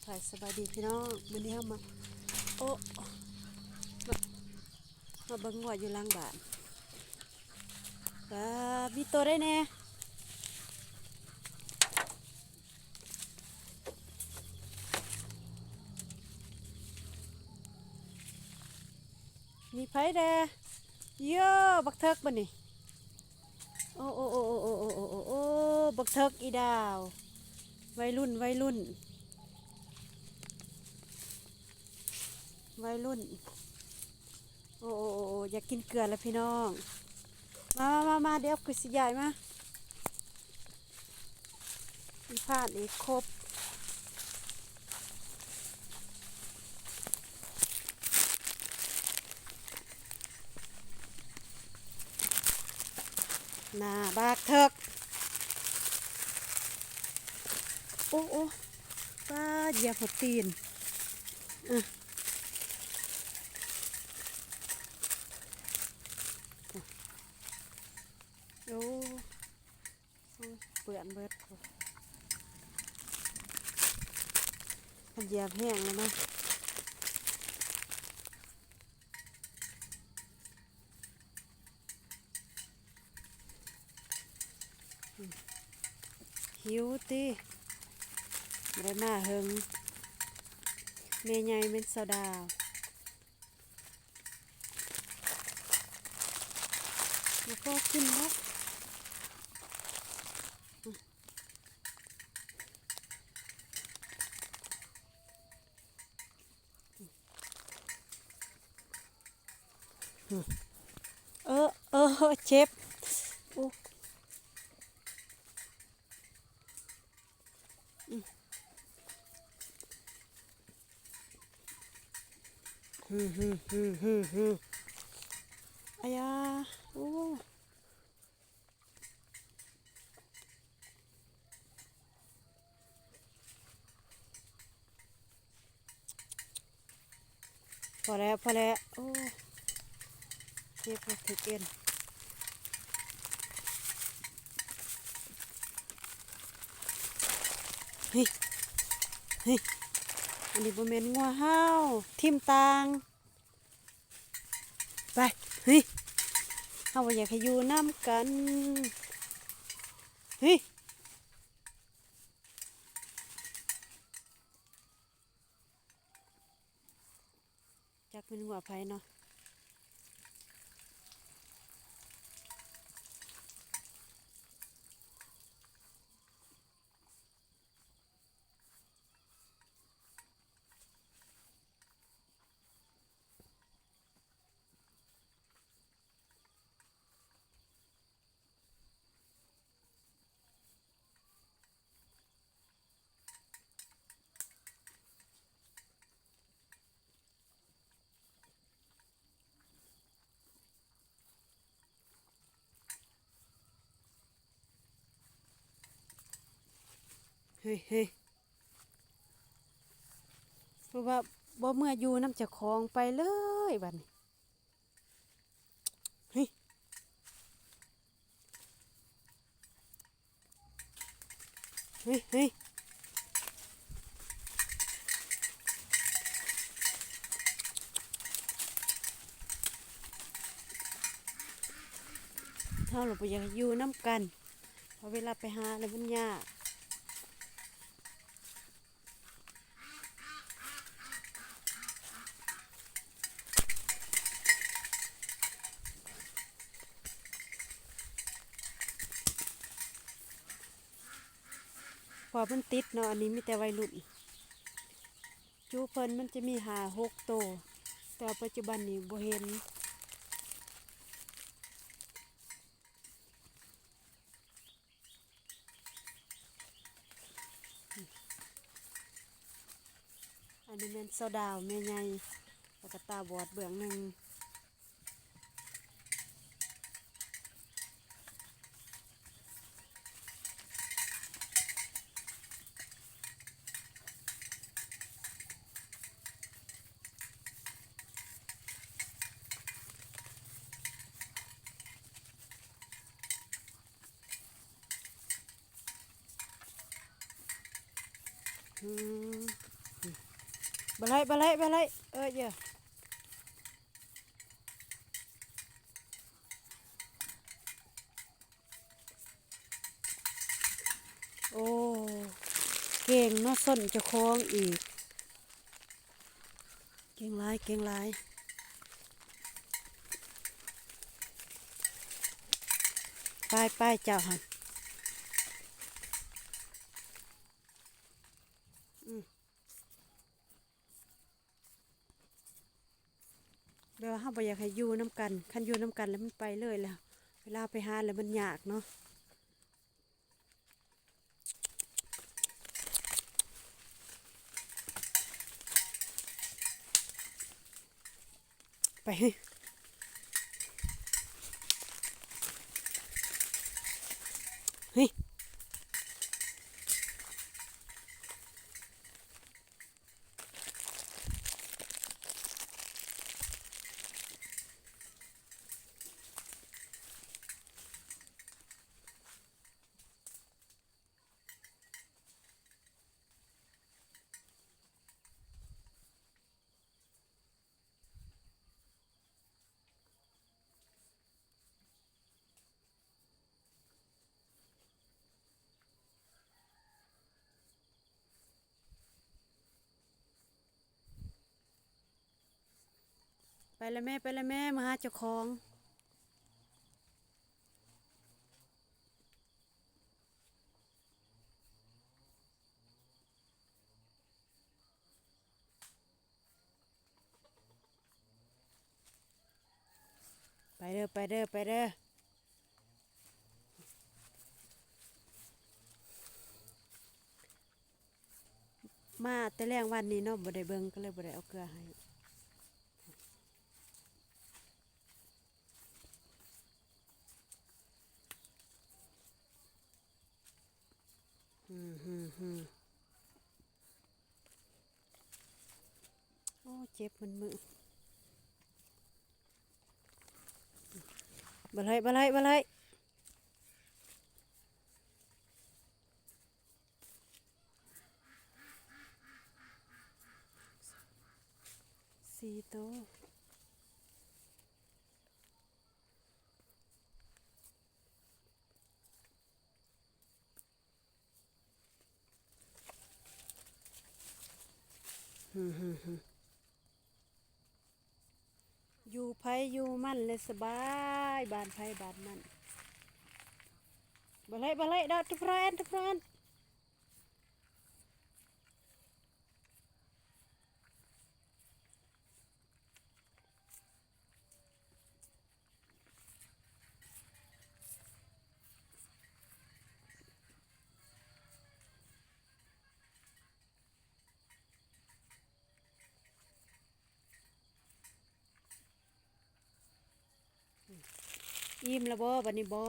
ถ่ายสบายดีพี่น้องวันนี้มาโอ้มาเบิ่งหัวอยู่ล่างบ้านมีตัวได้แน่มีไผแดเยอะบักเทิกบ่นี่โอ้บักเทิกอีดาววัยรุ่นโอ้อยากกินเกลือแล้วพี่น้องมาเดี๋ยวกุสิยายมามีผ่านอีกครบน่าบักเทิกโอ้ป้าเหยียบหัวตีนอ่ะโอ้เปื่อนเบิดมันเหยียบแห้งแล้วนะหิวตีไม่ได้มาเฮิงเมยใหญ่เป็นสาวดาวแล้วก็กินแล้วเจ็บโอ้อายาโอ้พอแล้วโอ้เจ็บถึกเอ็นเฮ้ยอันนี้บ่แม่นงัวห้าวทิ่มตางไปเฮ้ยเฮาบ่อยากให้อยู่น้ำกันเฮ้ยจักเป็นหัวไผเนาะเฮ้ยเพราะว่าบ่เมื่ออยู่น้ำเจ้าของไปเลยบัดนี้เฮ้ยเท่าเราไปอยากอยู่น้ำกันพอเวลาไปหาอะไรมันยากพอมันติดเนาะอันนี้มีแต่วัยรุ่นจูเพิ่นมันจะมี5-6ตัวแต่ปัจจุบันนี้บ่เห็นอันนี้แม่นเสาดาวแม่ใหญ่แล้วก็ตาบอดเบื้องหนึ่งอืม บะไลเยอะโอ้เก่งเนาะส้นเจะคล้าของอีกเก่งหลายไปเจ้าหันแบบว่าเฮาบ่อยากให้อยู่น้ำกันคันอยู่น้ำกันแล้วมันไปเลยแล้วเวลาไปหาแล้วมันยากเนาะไปเฮ้ยไปแล้วแม่มาหาเจ้าของไปเด้อมาแต่แรงวันนี้เนาะบ่ได้เบิ่งก็เลยบ่ได้เอาเกลือให้ฮึโอ้เจ็บมันมือบะไล4 โตวฮึอยู่ไผอยู่มันเลยสบายบ้านไผบ้านมันบะไลดาทุกพรานอิ่มแล้วบ่บัดนี้บ่